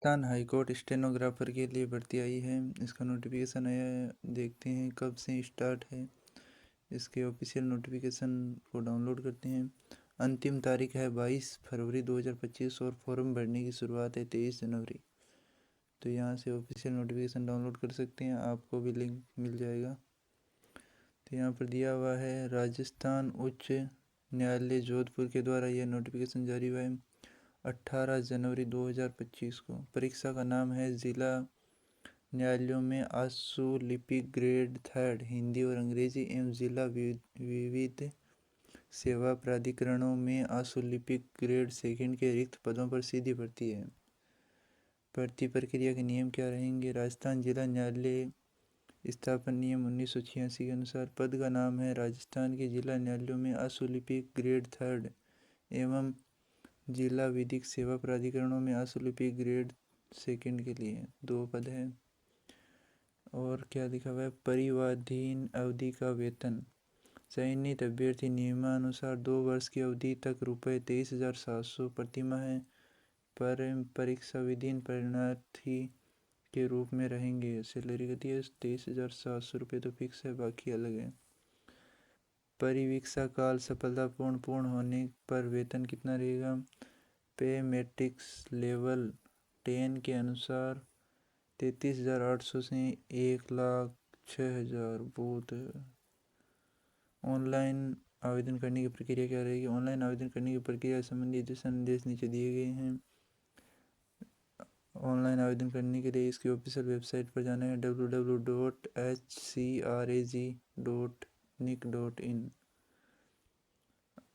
Rajasthan high court stenographer के लिए भर्ती आई है। इसका नोटिफिकेशन आया है, देखते हैं कब से स्टार्ट है। इसके ऑफिशियल नोटिफिकेशन को डाउनलोड करते हैं। अंतिम तारीख है 22 फरवरी 2025 और फॉर्म भरने की शुरुआत है 23 जनवरी। तो यहाँ से ऑफिशियल नोटिफिकेशन डाउनलोड कर सकते हैं, आपको भी लिंक मिल जाएगा। तो यहाँ पर दिया हुआ है राजस्थान उच्च न्यायालय जोधपुर के द्वारा यह नोटिफिकेशन जारी हुआ है 18 जनवरी 2025 को। परीक्षा का नाम है जिला न्यायालयों में आशुलिपिक ग्रेड 3 हिंदी और अंग्रेजी एवं जिला विविध सेवा प्राधिकरणों में आशुलिपिक ग्रेड 2 के रिक्त पदों पर सीधी भर्ती है। भर्ती प्रक्रिया के नियम क्या रहेंगे? राजस्थान जिला न्यायालय स्थापना नियम 1986 के अनुसार पद का नाम है राजस्थान के जिला न्यायालयों में आशुलिपिक ग्रेड 3 एवं जिला विधिक सेवा प्राधिकरणों में आशुलिपिक ग्रेड 2 के लिए 2 पद हैं। और क्या लिखा हुआ है? परिवाधीन अवधि का वेतन चयनित अभ्यर्थी नियमानुसार 2 वर्ष की अवधि तक ₹23,700 प्रतिमाह है पर परीक्षा विधीन परिणार्थी के रूप में रहेंगे। सैलरी गति है 23,700 रुपये तो फिक्स है, बाकी अलग है। परिवीक्षा काल सफलतापूर्ण पूर्ण होने पर वेतन कितना रहेगा? पे मैट्रिक्स लेवल 10 के अनुसार 33,800 से 1,06,000 बूथ। ऑनलाइन आवेदन करने की प्रक्रिया क्या रहेगी? ऑनलाइन आवेदन करने की प्रक्रिया संबंधी दिशा निर्देश नीचे दिए गए हैं। ऑनलाइन आवेदन करने के लिए इसकी ऑफिशियल वेबसाइट पर जाना है www.hcrag.nic.in।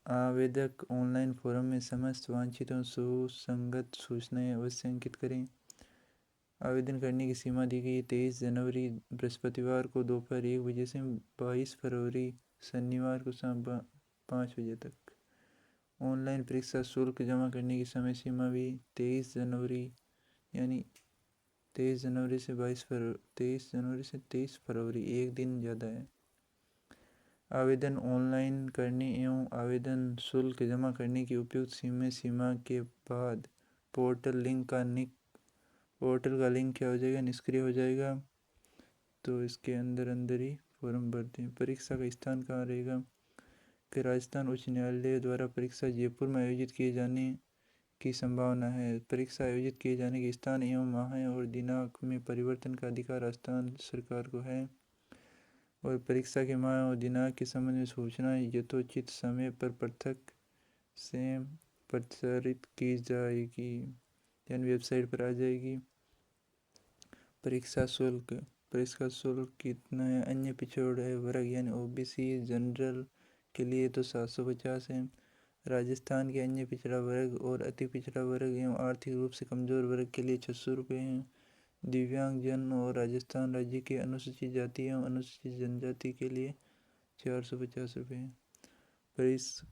आवेदक ऑनलाइन फॉर्म में समस्त वांछित और सुसंगत सूचनाएं अवश्य अंकित करें। आवेदन करने की सीमा दी गई 23 जनवरी बृहस्पतिवार को दोपहर 1 बजे से 22 फरवरी शनिवार को शाम 5 बजे तक। ऑनलाइन परीक्षा शुल्क जमा करने की समय सीमा भी 23 जनवरी यानी 23 जनवरी से 23 फरवरी, एक दिन ज़्यादा है। आवेदन ऑनलाइन करने एवं आवेदन शुल्क जमा करने की उपयुक्त सीमा के बाद पोर्टल का लिंक क्या हो जाएगा? निष्क्रिय हो जाएगा। तो इसके अंदर ही फॉर्म भरते हैं। परीक्षा का स्थान कहाँ रहेगा? कि राजस्थान उच्च न्यायालय द्वारा परीक्षा जयपुर में आयोजित किए जाने की संभावना है। परीक्षा आयोजित किए जाने के स्थान एवं माह और दिनांक में परिवर्तन का अधिकार राजस्थान सरकार को है और परीक्षा के माह और दिनांक के संबंध में सूचना यथोचित समय पर पृथक से प्रचारित की जाएगी यानी वेबसाइट पर आ जाएगी। परीक्षा शुल्क कितना है? अन्य पिछड़े वर्ग यानी ओबीसी जनरल के लिए तो 750 है। राजस्थान के अन्य पिछड़ा वर्ग और अति पिछड़ा वर्ग एवं आर्थिक रूप से कमजोर वर्ग के लिए 600 रुपये हैं। दिव्यांग जन और राजस्थान राज्य के अनुसूचित जाति एवं अनुसूचित जनजाति के लिए 450 रुपये हैं।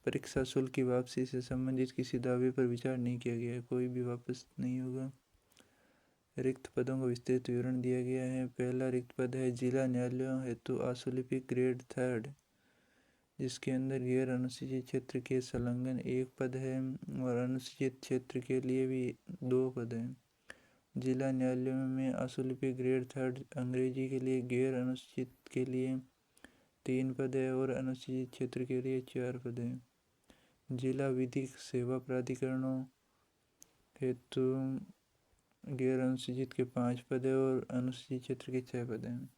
परीक्षा शुल्क की वापसी से संबंधित किसी दावे पर विचार नहीं किया गया है, कोई भी वापस नहीं होगा। रिक्त पदों का विस्तृत विवरण दिया गया है। पहला रिक्त पद है जिला न्यायालयों हेतु आशुलिपिक ग्रेड 3, जिसके अंदर गैर अनुसूचित क्षेत्र के संलग्न 1 पद है और अनुसूचित क्षेत्र के लिए भी 2 पद हैं। जिला न्यायालयों में आशुलिपिक ग्रेड 3 अंग्रेजी के लिए गैर अनुसूचित के लिए 3 पद है और अनुसूचित क्षेत्र के लिए 4 पद हैं। जिला विधिक सेवा प्राधिकरणों हेतु गैर अनुसूचित के 5 पद है और अनुसूचित क्षेत्र के 6 पद हैं।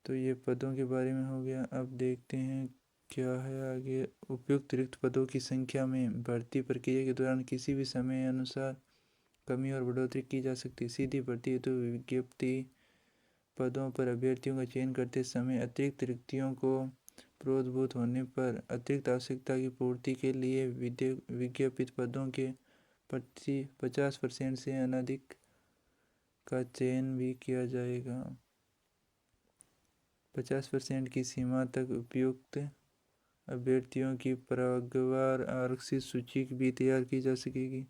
तो ये पदों के बारे में हो गया। अब देखते हैं क्या है आगे। उपयुक्त रिक्त पदों की संख्या में भर्ती प्रक्रिया के दौरान किसी भी समय अनुसार कमी और बढ़ोतरी की जा सकती है। सीधी भर्ती हेतु विज्ञप्ति पदों पर अभ्यर्थियों का चयन करते समय अतिरिक्त रिक्तियों को प्रोद्भूत होने पर अतिरिक्त आवश्यकता की पूर्ति के लिए विज्ञापित पदों के 50% से अनधिक का चयन भी किया जाएगा। 50% की सीमा तक उपयुक्त अभ्यर्थियों की प्रगवार आरक्षित सूची भी तैयार की जा सकेगी।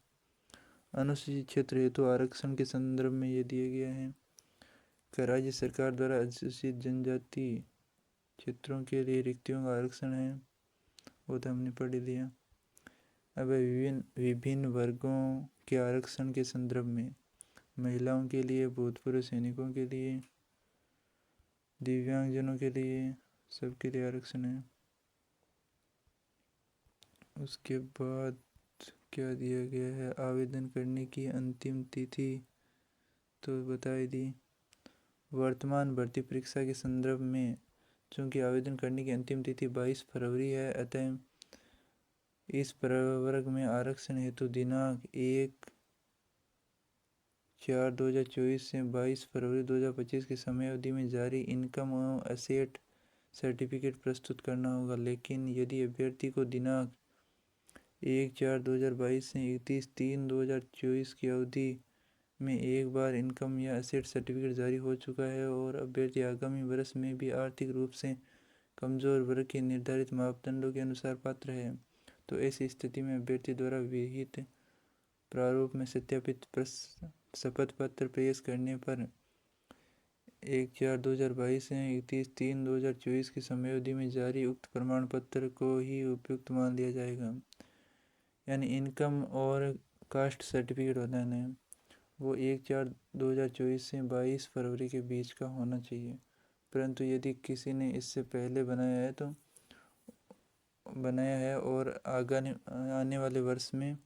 अनुसूचित क्षेत्र हेतु आरक्षण के संदर्भ में ये दिया गया है कि राज्य सरकार द्वारा अनुसूचित जनजाति क्षेत्रों के लिए रिक्तियों का आरक्षण है, वो तो हमने पढ़ लिया। अब विभिन्न वर्गों के आरक्षण के संदर्भ में महिलाओं के लिए, भूतपूर्व सैनिकों के लिए, दिव्यांगजनों के लिए, सबके लिए आरक्षण है। उसके बाद क्या दिया गया है, आवेदन करने की अंतिम तिथि तो बताई दी। वर्तमान भर्ती परीक्षा के संदर्भ में चूँकि आवेदन करने की अंतिम तिथि 22 फरवरी है, अतः इस प्रवर्ग में आरक्षण हेतु दिनांक 1/4/2024 से 22 फरवरी 2025 की समय अवधि में जारी इनकम एवं एसेट सर्टिफिकेट प्रस्तुत करना होगा। लेकिन यदि अभ्यर्थी को दिनांक 1/4/2022 से 31/3/2024 की अवधि में एक बार इनकम या एसेट सर्टिफिकेट जारी हो चुका है और अभ्यर्थी आगामी वर्ष में भी आर्थिक रूप से कमजोर वर्ग के निर्धारित मापदंडों के अनुसार पात्र है, तो ऐसी स्थिति में अभ्यर्थी द्वारा विहित प्रारूप में सत्यापित शपथ पत्र पेश करने पर 1/4/2022 से 31/3/2024 की समयावधि में जारी उक्त प्रमाण पत्र को ही उपयुक्त मान लिया जाएगा। यानी इनकम और कास्ट सर्टिफिकेट होता है ना, वो 1/4/2024 से 22 फरवरी के बीच का होना चाहिए। परंतु यदि किसी ने इससे पहले बनाया है और आने वाले वर्ष में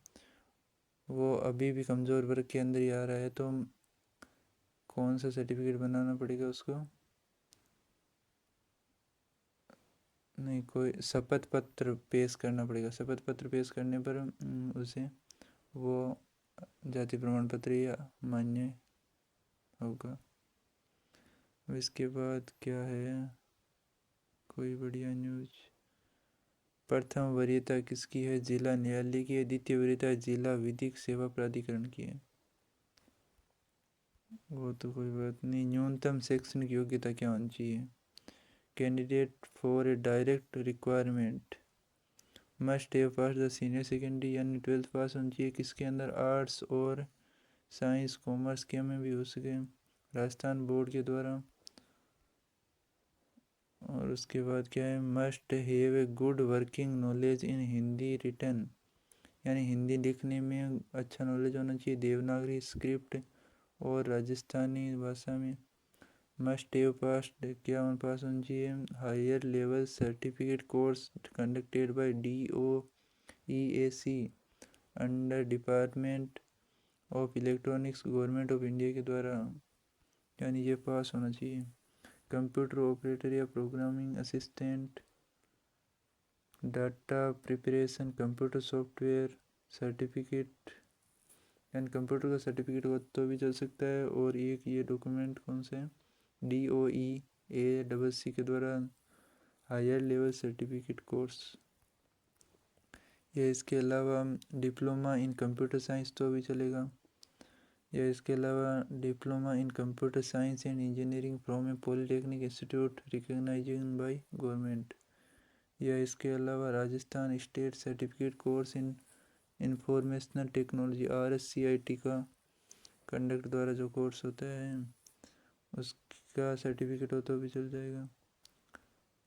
वो अभी भी कमज़ोर वर्ग के अंदर ही आ रहा है, तो कौन सा सर्टिफिकेट बनाना पड़ेगा उसको? नहीं, कोई शपथ पत्र पेश करना पड़ेगा। शपथ पत्र पेश करने पर उसे वो जाति प्रमाण पत्र या मान्य होगा। इसके बाद क्या है, कोई बढ़िया न्यूज़। प्रथम वरीयता किसकी है? जिला न्यायालय की है। द्वितीय वरीयता जिला विधिक सेवा प्राधिकरण की है। वो तो कोई बात नहीं। न्यूनतम शैक्षणिक योग्यता क्या होनी चाहिए? Candidate for a direct requirement must have pass the senior secondary यानी 12th पास होनी चाहिए। किसके अंदर? आर्ट्स और साइंस, कॉमर्स के में भी हो सके, राजस्थान बोर्ड के द्वारा। और उसके बाद क्या है? Must have a good working knowledge in Hindi written यानी हिंदी लिखने में अच्छा नॉलेज होना चाहिए, देवनागरी स्क्रिप्ट और राजस्थानी भाषा में। मस्ट हैव पास्ड क्या पास होना चाहिए? Higher level certificate course conducted by DOEAC under department of electronics government of India के द्वारा, यानी ये पास होना चाहिए। कंप्यूटर ऑपरेटर या programming assistant, data preparation, computer software certificate यानी कंप्यूटर का सर्टिफिकेट हो तो भी चल सकता है। और एक ये डॉक्यूमेंट कौन सा है? DOEACC के द्वारा हायर लेवल सर्टिफिकेट कोर्स। या इसके अलावा डिप्लोमा इन कंप्यूटर साइंस तो भी चलेगा। या इसके अलावा diploma in computer science and engineering from a polytechnic institute recognised by government. या इसके अलावा Rajasthan state certificate course in informational technology RSCIT का कंडक्ट द्वारा जो कोर्स होता है उसका सर्टिफिकेट हो तो भी चल जाएगा।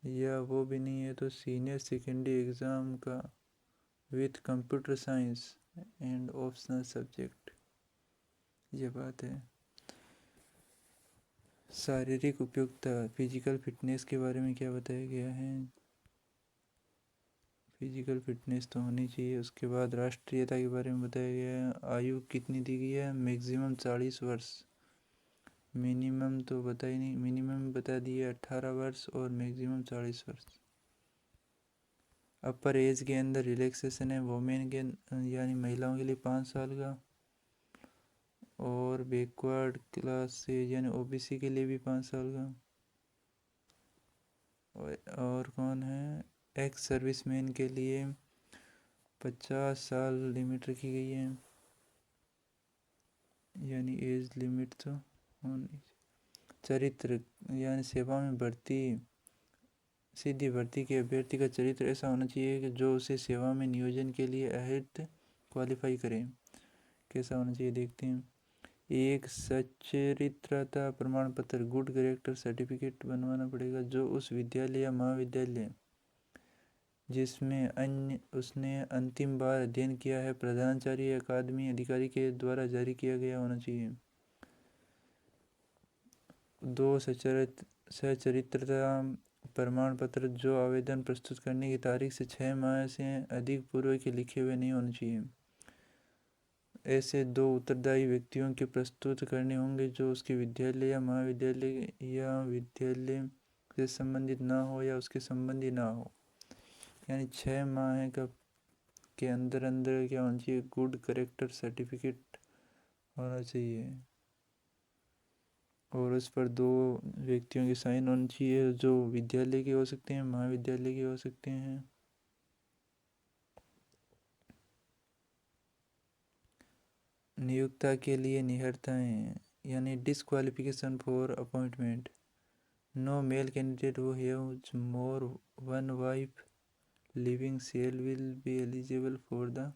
या वो भी नहीं है तो सीनियर सेकेंडरी एग्ज़ाम का with computer science and optional subject, ये बात है। शारीरिक उपयुक्तता फिजिकल फिटनेस के बारे में क्या बताया गया है? फिजिकल फिटनेस तो होनी चाहिए। उसके बाद राष्ट्रीयता के बारे में बताया गया है। आयु कितनी दी गई है? मैक्सिमम 40 वर्ष, मिनिमम तो बता ही नहीं। मिनिमम बता दिया 18 वर्ष और मैक्सिमम 40 वर्ष। अपर एज के अंदर रिलैक्सेशन है वोमेन के यानी महिलाओं के लिए 5 साल का, और बैकवर्ड क्लास से यानी OBC के लिए भी 5 साल का। और कौन है? एक्स सर्विसमैन के लिए 50 साल लिमिट रखी गई है, यानी एज लिमिट तो होनी। चरित्र यानी सेवा में भर्ती, सीधी भर्ती के अभ्यर्थी का चरित्र ऐसा होना चाहिए कि जो उसे सेवा में नियोजन के लिए अहर्त क्वालिफाई करे। कैसा होना चाहिए देखते हैं। एक सच्चरित्रता प्रमाण पत्र गुड कैरेक्टर सर्टिफिकेट बनवाना पड़ेगा जो उस विद्यालय या महाविद्यालय जिसमें उसने अंतिम बार अध्ययन किया है, प्रधानाचार्य अकादमी अधिकारी के द्वारा जारी किया गया होना चाहिए। 2 सचरित्रता प्रमाण पत्र जो आवेदन प्रस्तुत करने की तारीख से 6 माह से अधिक पूर्व के लिखे हुए नहीं होने चाहिए। ऐसे 2 उत्तरदायी व्यक्तियों के प्रस्तुत करने होंगे जो उसके विद्यालय या महाविद्यालय या विद्यालय से संबंधित ना हो या उसके संबंधी ना हो। यानी 6 माह के अंदर क्या होना चाहिए, गुड करेक्टर सर्टिफिकेट होना चाहिए और उस पर 2 व्यक्तियों की साइन होनी चाहिए जो विद्यालय के हो सकते हैं, महाविद्यालय के हो सकते हैं। नियुक्ता के लिए निहरताएं यानी disqualification for appointment. No male candidate who haves more one wife living shall will be eligible for the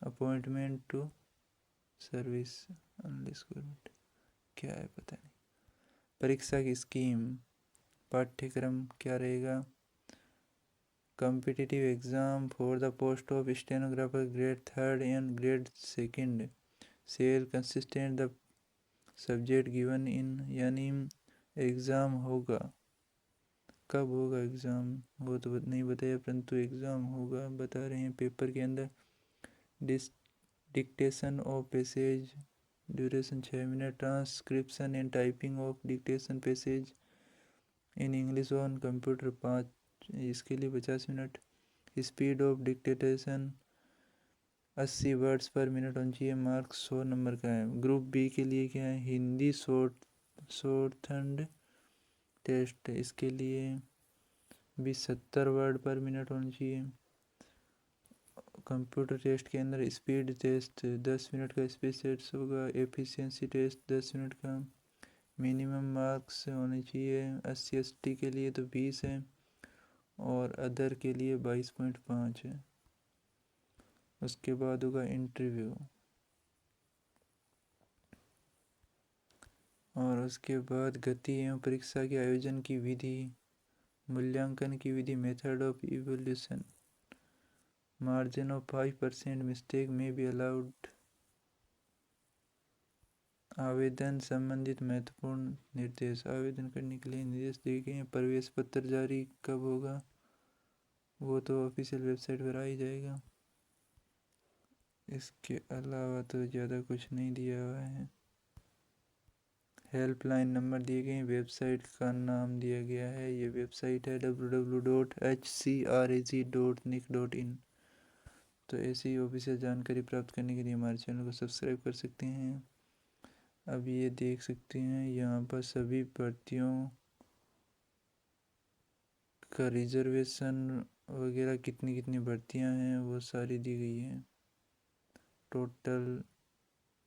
appointment to service unless government, क्या है पता नहीं। परीक्षा की स्कीम, पाठ्यक्रम क्या रहेगा। Competitive exam for the post of stenographer grade 3 and grade 2 shall consistent the subject given in, यानी एग्ज़ाम होगा, कब होगा एग्ज़ाम वो तो नहीं बताया, परंतु एग्ज़ाम होगा बता रहे हैं पेपर के अंदर। Dictation of passage duration 6 minute. Transcription and typing of dictation passage in English on computer 5, इसके लिए 50 minute. Speed of dictation 80 words पर मिनट होनी चाहिए। मार्क्स 100 नंबर का है। ग्रुप बी के लिए क्या है, हिंदी शॉर्टहैंड टेस्ट, इसके लिए भी 70 वर्ड पर मिनट होनी चाहिए। कंप्यूटर टेस्ट के अंदर स्पीड टेस्ट 10 मिनट का स्पीड टेस्ट होगा। एफिशिएंसी टेस्ट 10 मिनट का। मिनिमम मार्क्स होने चाहिए 80 ST के लिए तो 20 है और अदर के लिए 22.5 है। उसके बाद होगा इंटरव्यू और उसके बाद गति एवं परीक्षा के आयोजन की विधि, मूल्यांकन की विधि, method of evolution. Margin of 5% mistake में बी अलाउड। आवेदन संबंधित महत्वपूर्ण निर्देश, आवेदन करने के लिए निर्देश दिए गए हैं। प्रवेश पत्र जारी कब होगा वो तो ऑफिशियल वेबसाइट पर आ ही जाएगा। इसके अलावा तो ज़्यादा कुछ नहीं दिया हुआ है। हेल्पलाइन नंबर दिए गए हैं। वेबसाइट का नाम दिया गया है, ये वेबसाइट है www.hcrag.nic.in। तो ऐसी ही ऑफिशियल जानकारी प्राप्त करने के लिए हमारे चैनल को सब्सक्राइब कर सकते हैं। अब ये देख सकते हैं यहाँ पर सभी भर्तियों का रिजर्वेशन वगैरह कितनी कितनी भर्तियाँ हैं वो सारी दी गई हैं। टोटल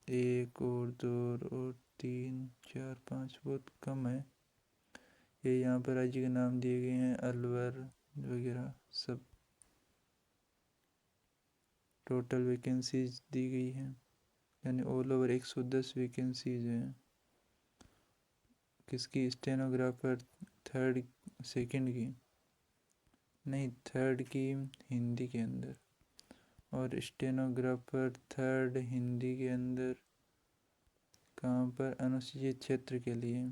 1 और 2 और 3 4 5 बहुत कम है। ये यहाँ पर राज्य के नाम दिए गए हैं, अलवर वगैरह सब। टोटल वैकेंसीज दी गई हैं, यानी ऑल ओवर 110 वैकेंसीज हैं। किसकी, स्टेनोग्राफर 3rd 2nd की नहीं, 3rd की हिंदी के अंदर, और स्टेनोग्राफर 3rd हिंदी के अंदर कहाँ पर, अनुसूचित क्षेत्र के लिए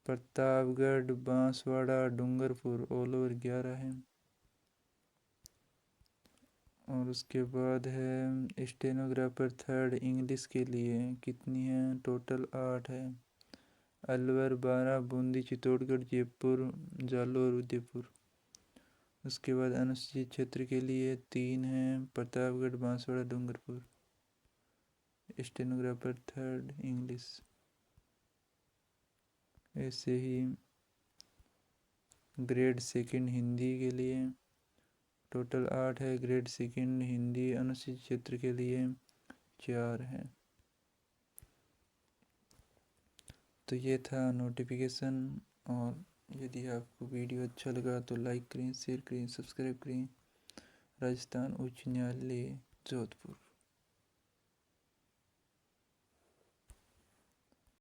प्रतापगढ़, बांसवाड़ा, डूंगरपुर ऑल ओवर 11 है। और उसके बाद है स्टेनोग्राफर 3rd इंग्लिश के लिए कितनी है, टोटल 8 है। अलवर 12, बूंदी, चित्तौड़गढ़, जयपुर, जालौर, उदयपुर। उसके बाद अनुसूचित क्षेत्र के लिए 3 हैं, Pratapgarh, Banswara, Dungarpur. Stenographer 3rd English. ऐसे ही ग्रेड 2 हिंदी के लिए टोटल 8 है। ग्रेड 2 हिंदी अनुसूचित क्षेत्र के लिए 4 है। तो ये था नोटिफिकेशन। और यदि आपको वीडियो अच्छा लगा तो लाइक करें, शेयर करें, सब्सक्राइब करें। राजस्थान उच्च न्यायालय जोधपुर।